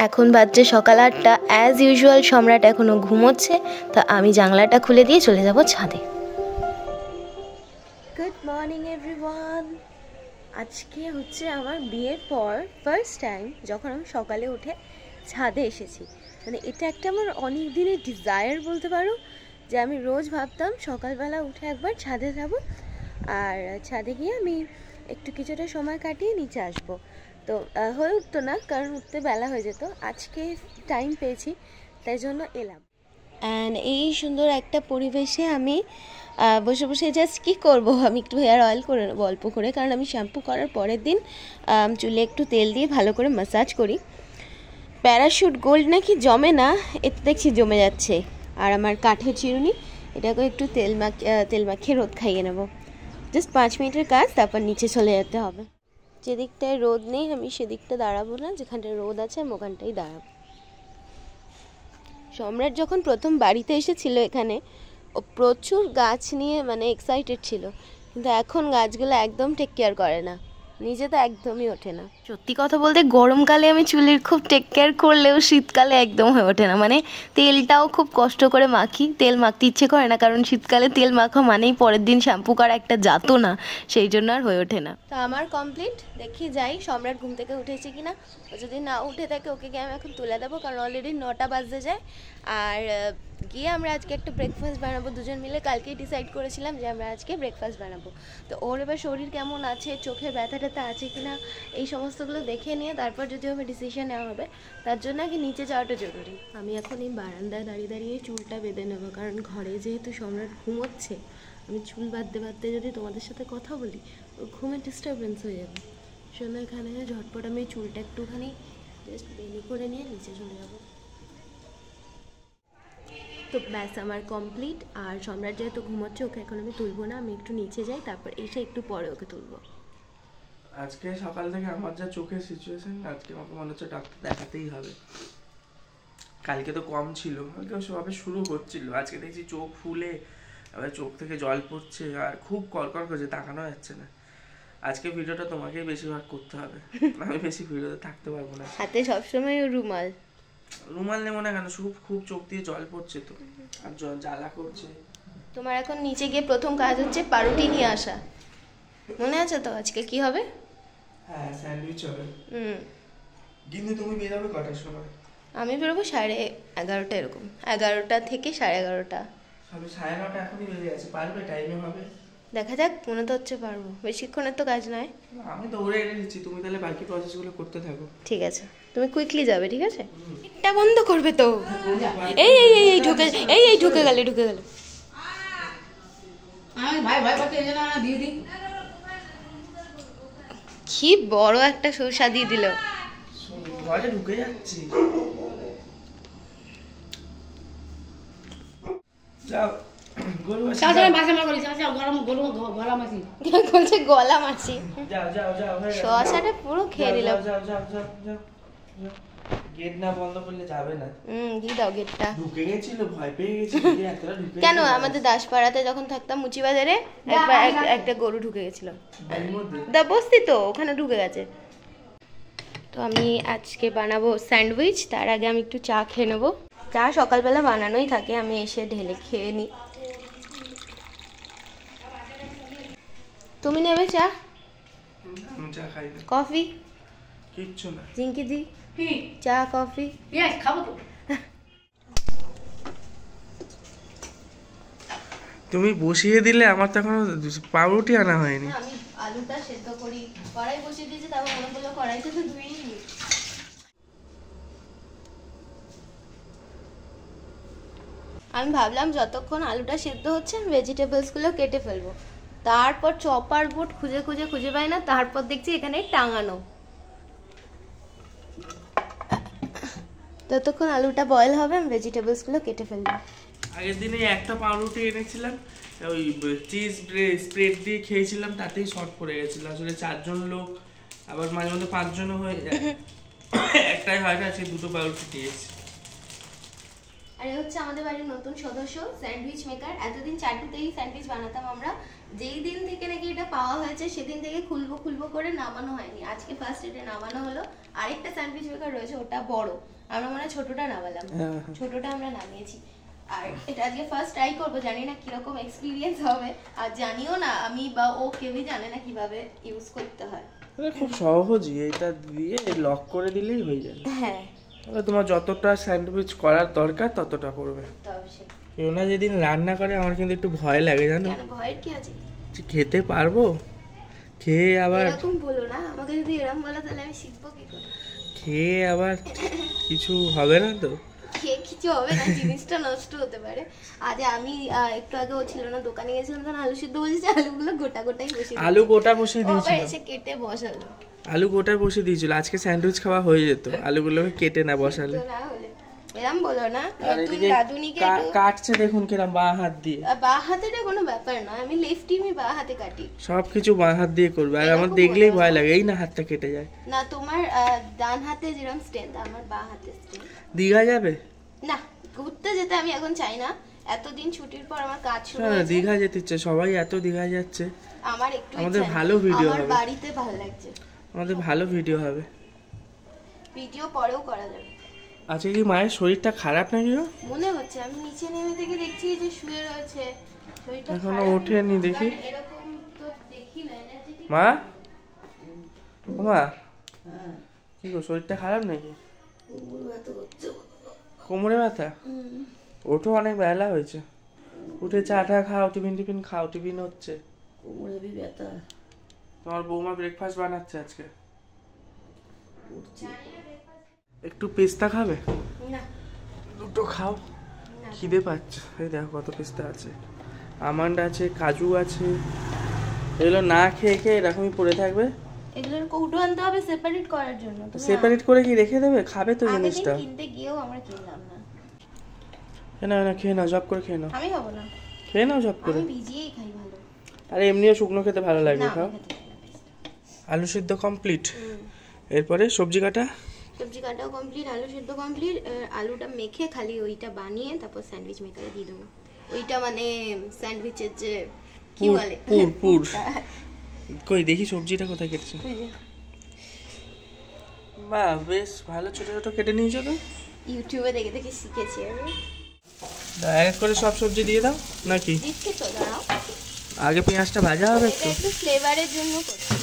এখন বাজছে সকাল ৮টা। অ্যাজ ইউজুয়াল সম্রাট এখনও ঘুমোচ্ছে, তা আমি জানলাটা খুলে দিয়ে চলে যাব ছাদে। Good morning everyone. আজকে হচ্ছে আমার বিয়ের পর ফার্স্ট টাইম যখন আমি সকালে উঠে ছাদে এসেছি। মানে এটা একটা আমার অনেক দিনের ডিজায়ার বলতে পারো, যে আমি রোজ ভাবতাম সকালবেলা উঠে একবার ছাদে যাব, আর ছাদে গিয়ে আমি একটু কিছুটা সময় কাটিয়ে নিচে আসবো। তো হয়ে উঠতো না, কারণ উঠতে বেলা হয়ে যেত। আজকে টাইম পেয়েছি, তাই জন্য এলাম। অ্যান্ড এই সুন্দর একটা পরিবেশে আমি বসে বসে জাস্ট কী করবো, আমি একটু হেয়ার অয়েল করে নেবো অল্প করে, কারণ আমি শ্যাম্পু করার পরের দিন চুলে একটু তেল দিয়ে ভালো করে ম্যাসাজ করি। প্যারাশুট গোল্ড নাকি জমে না, এতে দেখছি জমে যাচ্ছে। আর আমার কাঠের চিরুনি, এটাকে একটু তেল মাখিয়ে রোদ খাইয়ে নেবো। জাস্ট 5 মিনিটের কাজ, তারপর নিচে চলে যেতে হবে। যেদিকটায় রোদ নেই আমি সেদিকটা দাঁড়াবো না, যেখানটায় রোদ আছে আমি ওখানটাই দাঁড়াবো। সম্রাট যখন প্রথম বাড়িতে এসেছিল এখানে, ও প্রচুর গাছ নিয়ে মানে এক্সাইটেড ছিল, কিন্তু এখন গাছগুলো একদম টেক কেয়ার করে না, নিজে তো একদমই ওঠে না। সত্যি কথা বলতে গরমকালে আমি চুলের খুব টেক কেয়ার করলেও শীতকালে একদম হয়ে ওঠে না। মানে তেলটাও খুব কষ্ট করে মাখি, তেল মাখতে ইচ্ছে করে না, কারণ শীতকালে তেল মাখা মানেই পরের দিন শ্যাম্পু করা একটা যাতো না, সেই জন্য আর হয়ে ওঠে না। তো আমার কমপ্লিট, দেখি যাই সম্রাট ঘুম থেকে উঠেছে কিনা। ও যদি না উঠে থাকে ওকে গিয়ে আমি এখন তুলে দেবো, কারণ অলরেডি 9টা বাজতে যায়। আর গিয়ে আমরা আজকে একটা ব্রেকফাস্ট বানাবো দুজন মিলে। কালকেই ডিসাইড করেছিলাম যে আমরা আজকে ব্রেকফাস্ট বানাবো। তো ওর এবার শরীর কেমন আছে, চোখে ব্যথা ট্যাথা আছে কিনা, এই সমস্তগুলো দেখে নিয়ে তারপর যদি হবে ডিসিশন নেওয়া হবে। তার জন্য আগে নিচে যাওয়াটা জরুরি। আমি এখন এই বারান্দায় দাঁড়িয়ে দাঁড়িয়ে চুলটা বেঁধে নেবো, কারণ ঘরে যেহেতু সম্রাট ঘুমোচ্ছে, আমি চুল বাঁধতে বাঁধতে যদি তোমাদের সাথে কথা বলি ওর ঘুমে ডিস্টারবেন্স হয়ে যাবে। শোনো, এখানে ঝটপট আমি চুলটা একটুখানি জাস্ট বেনি করে নিয়ে নিচে চলে যাবো। তো ব্যাস আমার কমপ্লিট। আর সম্রাট যেহেতু ঘুমোচ্ছে, ওকে এখন আমি তুলবো না, আমি একটু নিচে যাই, তারপর এসে একটু পরে ওকে তুলবো। আজকে সকাল থেকে আমার যা চোখের সিচুয়েশন, আজকে আমাকে মনে হচ্ছে ডাক্তার দেখাতেই হবে। কালকে তো কম ছিল, কালকে সবে শুরু হচ্ছিল, আজকে দেখছি চোখ ফুলে এবার চোখ থেকে জল পড়ছে আর খুব কড়কড় করছে, তাকানো যাচ্ছে না। আজকে ভিডিওটা তোমাকেই বেশিরভাগ করতে হবে, আমি বেশি ভিডিওতে থাকতে পারবো না। হাতে সবসময় রুমাল নেবো না কেন, খুব চোখ দিয়ে জল পড়ছে তো, আর জ্বালা করছে। তোমার এখন নিচে গিয়ে প্রথম কাজ হচ্ছে পাউরুটি নিয়ে আসা, মনে আছে তো আজকে কি হবে? হ্যাঁ, স্যান্ডউইচ হবে। কিন্তু তুমি বেরোবে কটার সময়? আমি বেরোবো 11:30 এরকম, 11টা থেকে 11:30। সবে 9:30 এখনই বেরিয়ে গেছে, পারবে? টাইমে হবে? দেখা যাক, মনে তো হচ্ছে পারবো, বেশিক্ষণের তো কাজ নয়। আমি দৌড়ে এনে দিচ্ছি, তুমি তাহলে বাকি প্রসেসগুলো করতে থাকো। ঠিক আছে, তুমি কুইকলি যাবে, ঠিক আছে? এটা বন্ধ করবে তো। এই এই এই ঢুকে এই ঢুকে গেলে কি বড় একটা সরষা দিয়ে দিল, ঘরে ঢুকে যাচ্ছি। যাও গলা মাছি। শসাটা পুরো খেয়ে দিলাম। গেট না বন্ধ করলে যাবে না। দিয়ে দাও গেটটা। ঢুকে গেছিল, ভয় পেয়ে গেছি। কেন, আমাদের দাসপাড়াতে যখন থাকতাম মুচিবাজারে একবার একটা গরু ঢুকে গেছিল, বস্তি তো ওখানে ঢুকে গেছে। তো আমি আজকে বানাবো স্যান্ডউইচ, তার আগে আমি একটু চা খেয়ে নেবো। চা সকালবেলা বানানোই থাকে, আমি এসে ঢেলে খেয়ে নিই। তুমি নেবে চা? চা খাই না। কফি? কিচ্ছু না। জিঙ্কি দি চা কফি? খাবো তো। তুমি বসিয়ে দিলে, আমার তো এখনো পাউরুটি আনা হয়নি। আমি আলুটা সেদ্ধ করি, কড়াই বসিয়ে দিয়েছি, তারপর মনে করলো কড়াইতে তো ধুয়েই নি। আমি ভাবলাম যতক্ষণ আলুটা সেদ্ধ হচ্ছে আমি ভেজিটেবলসগুলো কেটে ফেলবো, তারপর চপার বোর্ড খুঁজে পাই না, তারপর দেখছি এখানে টাঙানো। ততক্ষণ আলুটা বয়েল হবে, আমি ভেজিটেবলসগুলো কেটে ফেলবো। আগের দিনে একটা পাউরুটি এনেছিলাম, ওই চিজ স্প্রেড দিয়ে খেয়েছিলাম, তাতেই শর্ট পড়ে গেছিল। আসলে 4 জন লোক, আবার মাঝে মধ্যে 5 জনও হয়ে যায়, একটাই হয় না, সেই 2টো পাউরুটি দিয়েছি। আর এই হচ্ছে আমাদের বাড়ির নতুন সদস্য, স্যান্ডউইচ মেকার। এতদিন চাটুতেই স্যান্ডউইচ বানাতাম আমরা। যেই দিন থেকে নাকি এটা পাওয়া হয়েছে সেদিন থেকে খুলবো করে নামানো হয়নি। আজকে ফার্স্ট এটা নামানো হলো। আরেকটা স্যান্ডউইচ মেকার রয়েছে, ওটা বড়, আমরা মনে হয় ছোটটা নামালাম, ছোটটা আমরা নামিয়েছি। আর এটা আজকে ফার্স্ট ট্রাই করবো, জানি না কিরকম এক্সপিরিয়েন্স হবে, আর জানিও না আমি বা ও কেউই জানে না কিভাবে ইউজ করতে হয়। খুব সহজই, এটা দিয়ে লক করে দিলেই হয়ে যাবে। হ্যাঁ, তোমার যতটা স্যান্ডউইচ করার দরকার ততটা করবে। কেউ না যেদিন রান্না করে আমার কিন্তু একটু ভয় লাগে, জানো? ভয়ের কি আছে? খেতে পারবো? খেয়ে আবার এরকম বলো না, আমাকে যদি এরকম বলো তাহলে আমি শিখবো কি করে? খেয়ে আবার কিছু হবে না তো? খেয়ে কিছু হবে না, জিনিসটা নষ্ট হতে পারে। আজ আমি একটু আগে ও ছিল না, দোকানে গেছিলাম, তখন আলু সিদ্ধ বসেছে, আলুগুলো গোটাই বসে, আলু গোটা বসিয়ে দিয়েছিল, এসে কেটে বসালো। আলু গোটা বসিয়ে দিয়েছিল। আজকে স্যান্ডউইচ খাওয়া হয়ে যেত আলুগুলোকে কেটে না বসালে। এরম বলো না, নতুন রাঁধুনিকে কাটছে দেখুন কিরম, বাঁ হাত দিয়ে। বাঁ হাতেটা কোনো ব্যাপার না, আমি লেফটি, আমি বাঁ হাতে কাটি। সবকিছু বাঁ হাত দিয়ে করবে, আর আমার দেখলেই ভয় লাগে, এই না হাতটা কেটে যায়। না, তোমার ডান হাতে যেরকম স্ট্রেংথ, আমার বাঁ হাতে স্ট্রেংথ। দীঘা যাবে? না, ঘুরতে যেতে আমি এখন চাই না, এতদিন ছুটির পর আমার কাজ শুরু হয়েছে। দীঘা যেতে ইচ্ছে, সবাই এত দীঘা যাচ্ছে, আমার একটু আমাদের ভালো ভিডিও হবে, আমার বাড়িতে ভালো লাগছে, আমাদের ভালো ভিডিও হবে, ভিডিও পরেও করা যাবে। আজকে কি মায়ের শরীরটা খারাপ নাকি? মনে হচ্ছে, আমি নিচে নেমে থেকে দেখছি যে শুয়ে রয়েছে, শরীরটা এখনো ওঠেনি, দেখি। এরকম তো দেখি না। মা, মা, কি গো, শরীরটা খারাপ নাকি? কোমরে ব্যথা? ওঠো, অনেক বেলা হয়েছে, উঠে চা টা খাও, টিফিন খাও, টিফিন হচ্ছে। কোমরে ব্যথা। তোমার বৌমা ব্রেকফাস্ট বানাচ্ছে আজকে, একটু পেস্তা খাবে? না, দুটো খাও, খিদে পাচ্ছে। এই দেখো কত পেস্তা আছে, আমন্ড আছে, কাজু আছে, এগুলো না খেয়ে খেয়ে এরকমই পড়ে থাকবে। এগুলোর কৌটো আনতে হবে সেপারেট করার জন্য। সেপারেট করে কি রেখে দেবে? খাবে তো জিনিসটা। আগের দিন কিনতে গিয়েও আমরা কিনলাম না। না খেয়ে নাও, জব করে খেয়ে নাও। আমি খাবো না, খেয়ে নাও জব করে। আমি ভিজিয়েই খাই ভালো। আরে এমনিও শুকনো খেতে ভালো লাগে, খাও। খেতে চাই না পেস্তা। আলু সিদ্ধ কমপ্লিট, এরপরে সবজি কাটাও কমপ্লিট, আলু সিদ্ধ কমপ্লিট। আলুটা মেখে খালি ওইটা বানিয়ে তারপর স্যান্ডউইচ মেকারে দিয়ে দেবো। ওইটা মানে স্যান্ডউইচের যে কি বলে, পুর। কই দেখি সবজিটা কোথায় কেটেছে। বাহ, বেশ ভালো ছোট ছোট কেটে নিয়েছো তো। ইউটিউবে দেখে দেখে শিখেছি আমি। এক করে সব সবজি দিয়ে দাও নাকি? দিচ্ছি তো, দাঁড়াও। আগে পেঁয়াজটা ভাজা হবে এটা একটু ফ্লেভারের জন্য করছি।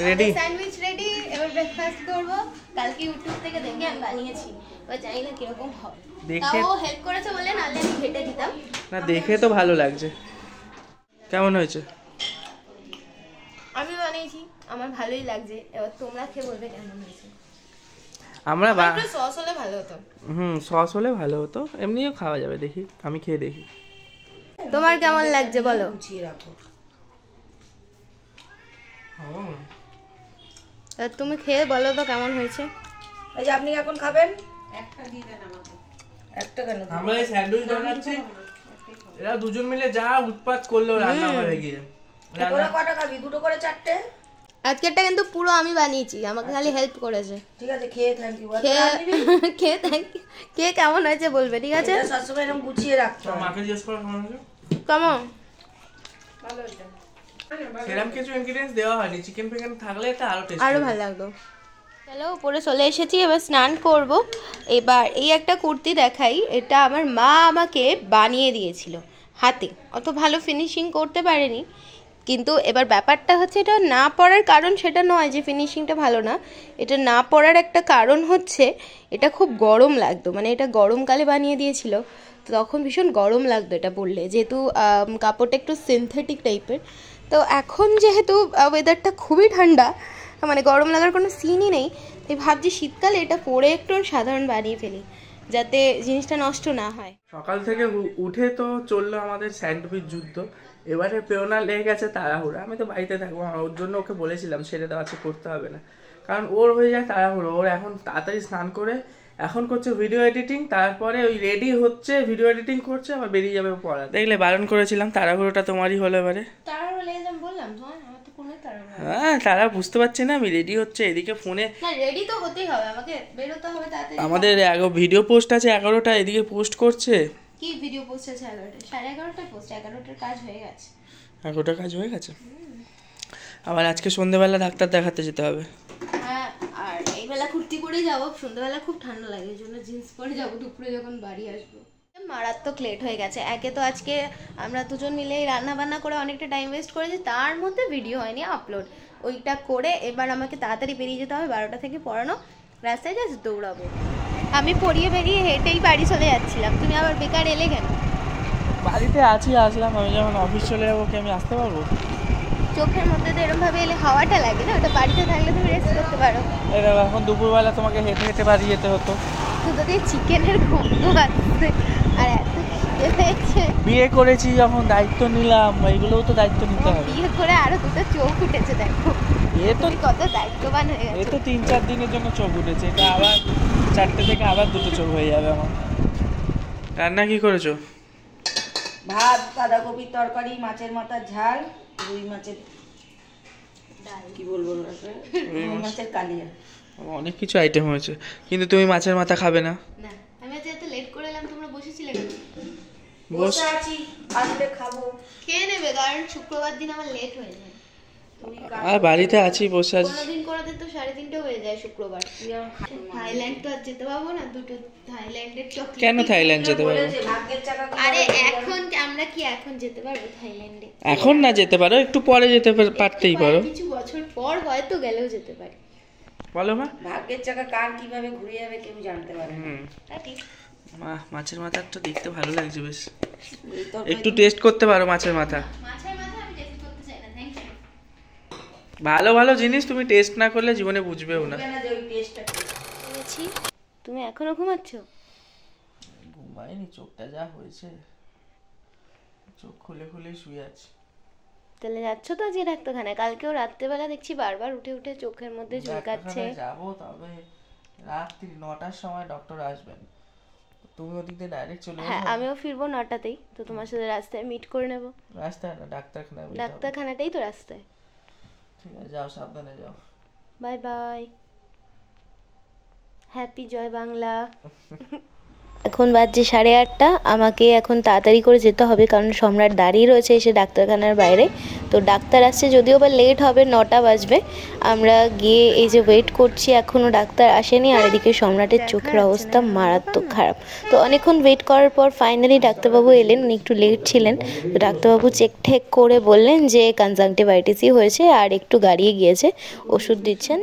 Ready, sandwich ready. এবার ব্রেকফাস্ট করব। কালকে ইউটিউব থেকে দেখে আমি বানিয়েছি, এবার জানি না কিরকম হবে। তাও হেল্প করেছে বলে, নাহলে আমি ঘেটে দিতাম না। দেখে তো ভালো লাগছে, কেমন হয়েছে? আমি বানিয়েছি, আমার ভালোই লাগছে। এবার তোমরা খেয়ে বলবে কেমন হয়েছে। আমরা একটু সস হলে ভালো হতো। সস হলে ভালো হতো, এমনিও খাওয়া যাবে। দেখি, আমি খেয়ে দেখি। তোমার কেমন লাগছে বলো। গুছিয়ে রাখো। তুমি খেয়ে বলো তো কেমন হয়েছে। এই যে আপনি এখন খাবেন, একটা দিয়ে দেন আমাকে। একটা কেন? আমরা এই স্যান্ডউইচ বানাচ্ছি, এরা দুজন মিলে যা উৎপাত করলো রান্না করে গিয়ে। তোরা কটা খাবি? দুটো করে চারটে? আজকেরটা কিন্তু পুরো আমি বানিয়েছি, আমাকে খালি হেল্প করেছে। ঠিক আছে, খেয়ে থ্যাংক ইউ। খেয়ে থ্যাংক ইউ। কে কেমন হয়েছে বলবে, ঠিক আছে? সবসময় এরকম গুছিয়ে রাখতে হবে। মাকে জিজ্ঞেস করো কেমন হয়েছে। কেমন? ভালো হয়েছে। সেরকম কিছু ইনগ্রেডিয়েন্টস দেওয়া হয়নি, চিকেন ফিকেন থাকলে এটা আরো টেস্টি, আরো ভালো লাগতো। চলো উপরে চলে এসেছি, এবার স্নান করব। এবার এই একটা কুর্তি দেখাই, এটা আমার মা আমাকে বানিয়ে দিয়েছিল হাতে, অত ভালো ফিনিশিং করতে পারেনি। কিন্তু এবার ব্যাপারটা হচ্ছে, এটা না পরার কারণ সেটা নয় যে ফিনিশিংটা ভালো না, এটা না পরার একটা কারণ হচ্ছে এটা খুব গরম লাগতো, মানে এটা গরমকালে বানিয়ে দিয়েছিল, তো তখন ভীষণ গরম লাগতো এটা পরলে, যেহেতু কাপড়টা একটু সিনথেটিক টাইপের। তো এখন যেহেতু ওয়েদারটা খুবই ঠান্ডা, মানে গরম লাগার কোনো সিনই নেই, তাই ভাবছি শীতকালে এটা পরে একটু সাধারণ বানিয়ে ফেলি, যাতে জিনিসটা নষ্ট না হয়। সকাল থেকে উঠে তো চললো আমাদের স্যান্ডউইচ যুদ্ধ। এবারে প্রেরণা লেগে গেছে তাড়াহুড়ো। আমি তো বাড়িতে থাকবো, ওর জন্য ওকে বলেছিলাম ছেড়ে দেওয়া আছে, করতে হবে না, কারণ ওর হয়ে যায় তাড়াহুড়ো। ওর এখন তাড়াতাড়ি স্নান করে এখন করছে ভিডিও এডিটিং, তারপরে ওই রেডি হচ্ছে, ভিডিও এডিটিং করছে, আবার বেরিয়ে যাবে পড়া। দেখলে বারণ করেছিলাম, তাড়াহুড়োটা তোমারই হলো এবারে। তাড়াহুড়ো লেগে বললাম তোমার, আমার তো হ্যাঁ, তারা বুঝতে পারছে না আমি রেডি হচ্ছে, এদিকে ফোনে না রেডি তো হতেই হবে, আমাকে বেরোতে হবে তাড়াতাড়ি। আমাদের ভিডিও পোস্ট আছে 11টা, এদিকে পোস্ট করছে। কি ভিডিও পোস্ট আছে 11টা? 11:30টায় পোস্ট, 11টার কাজ হয়ে গেছে। 11টা কাজ হয়ে গেছে। আবার আজকে সন্ধ্যেবেলা ডাক্তার দেখাতে যেতে হবে। হ্যাঁ, আর এই বেলা কুর্তি পরেই যাবো, সন্ধ্যাবেলা খুব ঠান্ডা লাগে, এই জন্য জিন্স পরে যাবো দুপুরে যখন বাড়ি আসবো। মারাত্মক লেট হয়ে গেছে। একে তো আজকে আমরা দুজন মিলে রান্না বান্না করে অনেকটা টাইম ওয়েস্ট করেছি, তার মধ্যে ভিডিও হয়নি আপলোড। ওইটা করে এবার আমাকে তাড়াতাড়ি বেরিয়ে যেতে হবে, 12টা থেকে পড়ানো, রাস্তায় জাস্ট দৌড়াবো। আমি পড়িয়ে বেরিয়ে হেঁটেই বাড়ি চলে যাচ্ছিলাম, তুমি আবার বেকার এলে কেন? বাড়িতে আছি, আসলাম। আমি যখন অফিস চলে যাবো কি আমি আসতে পারবো? চোখের মধ্যে তো এরকমভাবে এলে হাওয়াটা লাগে না, ওটা বাড়িতে থাকলে তুমি রেস্ট করতে পারো। এখন দুপুরবেলা তোমাকে হেঁটে হেঁটে বাড়ি যেতে হতো। শুধু দিয়ে চিকেনের গন্ধ আসছে আর এত খিদে পেয়েছে। বিয়ে করেছি যখন দায়িত্ব নিলাম, এইগুলোও তো দায়িত্ব নিতে হবে। বিয়ে করে আরো দুটো চোখ উঠেছে, দেখো এ তো তুমি কত দায়িত্ববান হয়ে এই গেছো। তো 3-4 দিনের জন্য চোখ উঠেছে, এটা আবার 4টে থেকে আবার দুটো চোখ হয়ে যাবে আমার। রান্না কি করেছো? ভাত, বাঁধাকপির তরকারি, মাছের মাথার ঝাল, রুই মাছের কি বলবো না, রুই মাছের কালিয়া। অনেক কিছু আইটেম হয়েছে, কিন্তু তুমি মাছের মাথা খাবে না। না, আমি আজ এত লেট করে এলাম, তোমরা বসেছিলে কেন? বসে আছি, আসলে খাবো। খেয়ে নেবে, কারণ শুক্রবার দিন আমার লেট হয়ে যায়। আর বাড়িতে আছি, বসে আছি। কোনোদিন কোনোদিন তো 3:30 হয়ে যায় শুক্রবার। থাইল্যান্ড তো আর যেতে পারবো না, দুটো থাইল্যান্ডের চকলেট। কেন থাইল্যান্ড যেতে পারবো? বলেছে ভাগ্যের চাকা আরে এখন আমরা কি এখন যেতে পারবো থাইল্যান্ডে? এখন না যেতে পারো, একটু পরে যেতে পারতেই পারো। কিছু বছর পর হয়তো গেলেও যেতে পারি। বলো মা। ভাগ্যের চাকা কার কিভাবে ঘুরে যাবে কেউ জানতে পারে না। তা ঠিক। মা, মাছের মাথাটা দেখতে ভালো লাগছে বেশ। এই তরকারি একটু টেস্ট করতে পারো মাছের মাথা। মাছের মাথা আমি টেস্ট করতে চাই না, থ্যাংক ইউ। ভালো ভালো জিনিস তুমি টেস্ট না করলে জীবনে বুঝবেও না। বুঝবে না যে ওই টেস্টটা কি। বলেছি, তুমি এখনো ঘুমাচ্ছ? ঘুমাইনি, চোখটা যা হয়েছে, চোখ খুলে খুলে শুয়ে আছি। তাহলে যাচ্ছ তো আজকে ডাক্তারখানায়? কালকেও রাত্রেবেলা দেখছি বারবার উঠে উঠে চোখের মধ্যে ঝুলকাচ্ছে। যাবো, তবে রাত্রি 9টার সময় ডক্টর আসবেন, তুমি ওদিক দিয়ে ডাইরেক্ট চলে হ্যাঁ, যাবে। আমিও ফিরবো 9টাতেই, তো তোমার সাথে রাস্তায় মিট করে নেব। রাস্তায় না, ডাক্তারখানায়। ডাক্তারখানাটাই তো রাস্তায়। ঠিক আছে, যাও, সাবধানে যাও। বাই বাই, হ্যাপি জয় বাংলা। এখন বাজছে 8:30, আমাকে এখন তাড়াতাড়ি করে যেতে হবে, কারণ সম্রাট দাঁড়িয়ে রয়েছে এসে ডাক্তারখানার বাইরে। তো ডাক্তার আসছে, যদিও বা লেট হবে, 9টা বাজবে। আমরা গিয়ে এই যে ওয়েট করছি, এখনও ডাক্তার আসেনি। আর এদিকে সম্রাটের চোখের অবস্থা মারাত্মক খারাপ। তো অনেকক্ষণ ওয়েট করার পর ফাইনালি ডাক্তারবাবু এলেন, উনি একটু লেট ছিলেন। তো ডাক্তারবাবু চেক ঠেক করে বললেন যে কনজাংটিভাইটিসই হয়েছে আর একটু গাড়িয়ে গিয়েছে, ওষুধ দিচ্ছেন।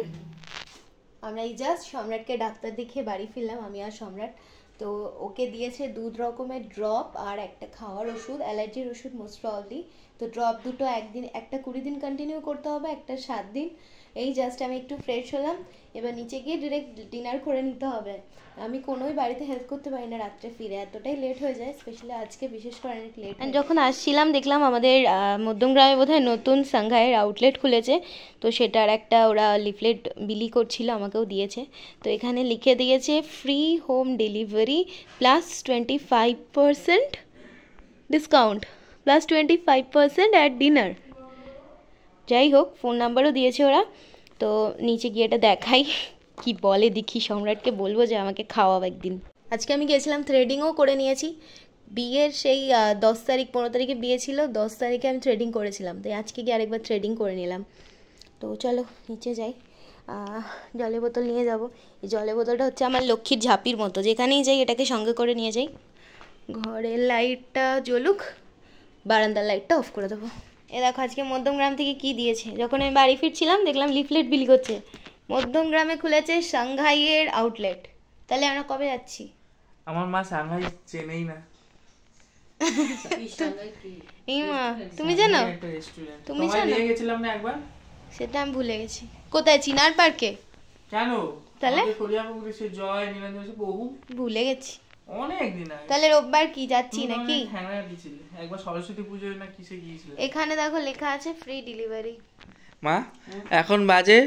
আমরা এই জাস্ট সম্রাটকে ডাক্তার দেখিয়ে বাড়ি ফিরলাম, আমি আর সম্রাট। তো ওকে দিয়েছে 2 রকমের ড্রপ আর একটা খাওয়ার ওষুধ, অ্যালার্জির ওষুধ মোস্ট প্রবাবলি। তো ড্রপ দুটো একদিন, একটা 20 দিন কন্টিনিউ করতে হবে, একটা 7 দিন। এই জাস্ট আমি একটু ফ্রেশ হলাম, এবার নিচে গিয়ে ডিরেক্ট ডিনার করে নিতে হবে। আমি কোনোই বাড়িতে হেল্প করতে পারি না রাত্রে ফিরে, এতটাই লেট হয়ে যায়, স্পেশালি আজকে বিশেষ করে অনেক লেট। যখন আসছিলাম দেখলাম আমাদের মধ্যমগ্রামে বোধহয় নতুন সাংঘাইয়ের আউটলেট খুলেছে, তো সেটার একটা ওরা লিফলেট বিলি করছিল, আমাকেও দিয়েছে। তো এখানে লিখে দিয়েছে free home delivery plus 25% discount, plus 25% at dinner. যাই হোক, ফোন নাম্বারও দিয়েছে ওরা। তো নিচে গিয়ে এটা দেখাই কি বলে, দেখি সম্রাটকে বলবো যে আমাকে খাওয়াও একদিন। আজকে আমি গিয়েছিলাম, থ্রেডিংও করে নিয়েছি। বিয়ের সেই 10 তারিখ 15 তারিখে বিয়ে ছিল, 10 তারিখে আমি থ্রেডিং করেছিলাম, তাই আজকে গিয়ে আরেকবার থ্রেডিং করে নিলাম। তো চলো নিচে যাই, জলের বোতল নিয়ে যাব। এই জলের বোতলটা হচ্ছে আমার লক্ষ্মীর ঝাঁপির মতো, যেখানেই যাই এটাকে সঙ্গে করে নিয়ে যাই। ঘরের লাইটটা জ্বলুক, বারান্দার লাইটটা অফ করে দেবো। এ দেখো আজকে মধ্যমগ্রাম থেকে কি দিয়েছে। যখন আমি বাড়ি ফিরছিলাম দেখলাম লিফলেট বিলি করছে, মধ্যমগ্রামে খুলেছে সাংঘাইয়ের আউটলেট। তাহলে আমরা কবে যাচ্ছি? আমার মা সাংঘাই চেনেই না। এই মা, তুমি জানো? তুমি জানো? নিয়ে গেছিলাম না একবার, সেটা আমি ভুলে গেছি। কোথায়? চিনার পার্কে? কেন? তাহলে কলিয়াপুরে সে জয় নীলাঞ্জন বহু ভুলে গেছি। অনেক দিন আগে। তাহলে রোববার কি যাচ্ছি নাকি? হ্যাঁ, গিয়েছিলে একবার সরস্বতী পুজোয় না কিসে গিয়েছিলে। এখানে দেখো লেখা আছে ফ্রি ডেলিভারি। মা, এখন বাজে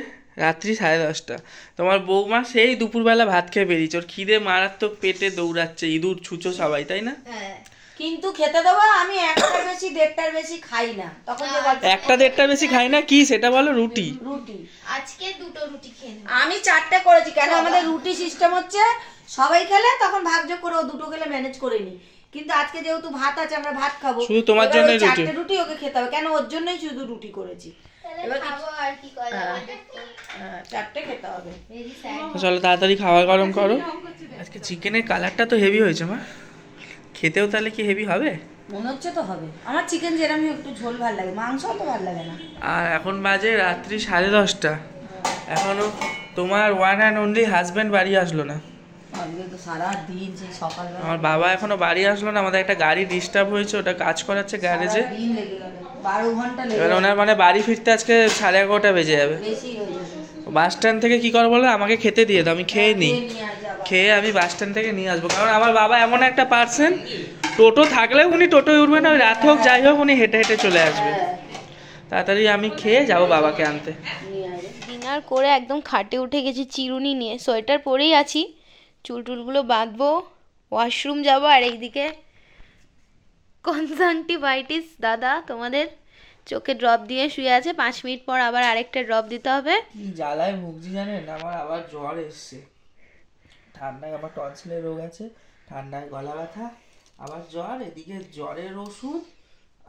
রাত্রি 10:30। তোমার বৌমা সেই দুপুরবেলা ভাত খেয়ে বেরিয়েছে, ওর খিদে মারাত্মক, পেটে দৌড়াচ্ছে, ইঁদুর ছুঁচো সবাই, তাই না? হ্যাঁ, কিন্তু খেতে দেবো আমি, একটার বেশি 1.5টার বেশি খাই না। তখন যে একটা 1.5টার বেশি খাই না কি সেটা বলো? রুটি। রুটি আজকে 2টো রুটি খেয়ে নেব। আমি 4টে করেছি, কেন আমাদের রুটি সিস্টেম হচ্ছে সবাই খেলে তখন ভাগযোগ করে ও 2টো খেলে ম্যানেজ করে নি। কিন্তু আজকে যেহেতু ভাত আছে আমরা ভাত খাবো, শুধু তোমার জন্য 4টে রুটি ওকে খেতে হবে, কেন ওর জন্যই শুধু রুটি করেছি। এবার খাবো আর কি করা, 4টে খেতে হবে। Very sad. চলো তাড়াতাড়ি খাবার গরম করো। আজকে চিকেনের কালারটা তো হেভি হয়েছে মা, খেতেও তাহলে কি হেভি হবে? মনে হচ্ছে তো হবে। আমার চিকেন যেরকম একটু ঝোল ভালো লাগে, মাংস তো ভালো লাগে না। আর এখন বাজে রাত্রি 10:30, এখনো তোমার ওয়ান অ্যান্ড অনলি হাজব্যান্ড বাড়ি আসলো না। আজকে তো সারা দিন সেই সকালবেলা আমার বাবা এখনো বাড়ি আসলো না, আমাদের একটা গাড়ি ডিস্টার্ব হয়েছে, ওটা কাজ করাচ্ছে গ্যারেজে। দিন লেগে গেল, 12 ঘন্টা লেগে এবার ওনার মানে বাড়ি ফিরতে আজকে 11:30 বেজে যাবে। বেশি হয়ে যাবে। বাস স্ট্যান্ড থেকে কি করবো বলে, আমাকে খেতে দিয়ে দাও, আমি খেয়ে নিই, নিয়ে আর যাবা। খেয়ে আমি বাস স্ট্যান্ড থেকে নিয়ে আসবো। কারণ আমার বাবা এমন একটা পার্সন, টোটো থাকলেও উনি টোটোয় উঠবে না, ওই রাত হোক যাই হোক উনি হেঁটে হেঁটে চলে আসবে। তাড়াতাড়ি আমি খেয়ে যাবো বাবাকে আনতে। ডিনার করে একদম খাটে উঠে গেছি চিরুনি নিয়ে, সোয়েটার পরেই আছি, চুল টুলগুলো বাঁধবো, ওয়াশরুম যাবো। আর এইদিকে কনজাংটিভাইটিস দাদা তোমাদের চোখে ড্রপ দিয়ে শুয়ে আছে, 5 মিনিট পর আবার আরেকটা ড্রপ দিতে হবে। কি জ্বালায় ভুগছি জানেন, আমার আবার জ্বর এসছে, ঠান্ডায় আমার টনসিলের রোগ আছে, ঠান্ডায় গলা ব্যথা, আবার জ্বর, এদিকে জ্বরের ওষুধ,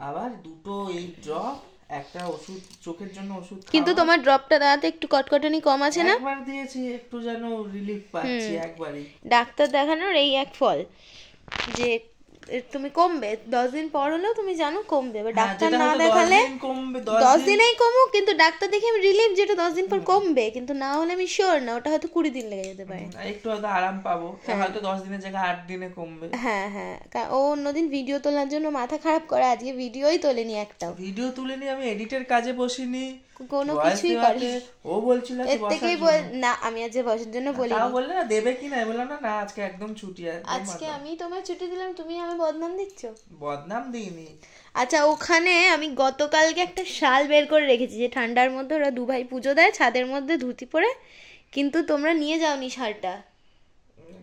আবার 2টো এই ড্রপ, একটা ওষুধ চোখের জন্য ওষুধ। কিন্তু তোমার ড্রপটা দেওয়াতে একটু কটকটানি কম আছে না? একবার দিয়েছি একটু যেন রিলিফ পাচ্ছি একবারই। ডাক্তার দেখানোর এই এক ফল যে তুমি কমবে, 10 দিন পর হলেও তুমি জানো কমবে। এবার ডাক্তার না দেখালে 10 দিনেই কমুক, কিন্তু ডাক্তার দেখে আমি রিলিফ যেটা 10 দিন পর কমবে, কিন্তু না হলে আমি শিওর না, ওটা হয়তো 20 দিন লেগে যেতে পারে। একটু হয়তো আরাম পাবো, হয়তো 10 দিনের জায়গায় 8 দিনে কমবে। হ্যাঁ হ্যাঁ, ও অন্যদিন ভিডিও তোলার জন্য মাথা খারাপ করে, আজকে ভিডিওই তোলেনি একটাও, ভিডিও তুলে নি, আমি এডিটের কাজে বসিনি, কোনো কিছুই করে। ও বলছিল এর থেকেই না, আমি আজ বসার জন্য বলি, তাও বললে না দেবে কি না, বললাম না না আজকে একদম ছুটি আছে। আজকে আমি তোমায় ছুটি দিলাম, তুমি আমি বদনাম দিচ্ছ। বদনাম দিইনি। আচ্ছা, ওখানে আমি গতকালকে একটা শাল বের করে রেখেছি, যে ঠান্ডার মধ্যে ওরা 2 ভাই পুজো দেয় ছাদের মধ্যে ধুতি পরে, কিন্তু তোমরা নিয়ে যাওনি শালটা।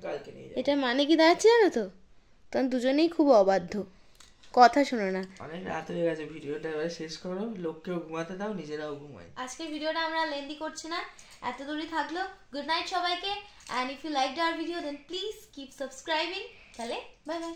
কালকে নিয়ে যাবো। এটা মানে কি দাঁড়াচ্ছে জানো তো, তখন দুজনেই খুব অবাধ্য, কথা শোনো না। অনেক রাত হয়ে গেছে, ভিডিওটা এবার শেষ করো, লোককেও ঘুমাতে দাও, নিজেরাও ঘুমাই। আজকের ভিডিওটা আমরা লেন্দি করছি না, এত দূরই থাকলো। গুড নাইট সবাইকে, and if you liked our video then please keep subscribing. তাহলে বাই বাই।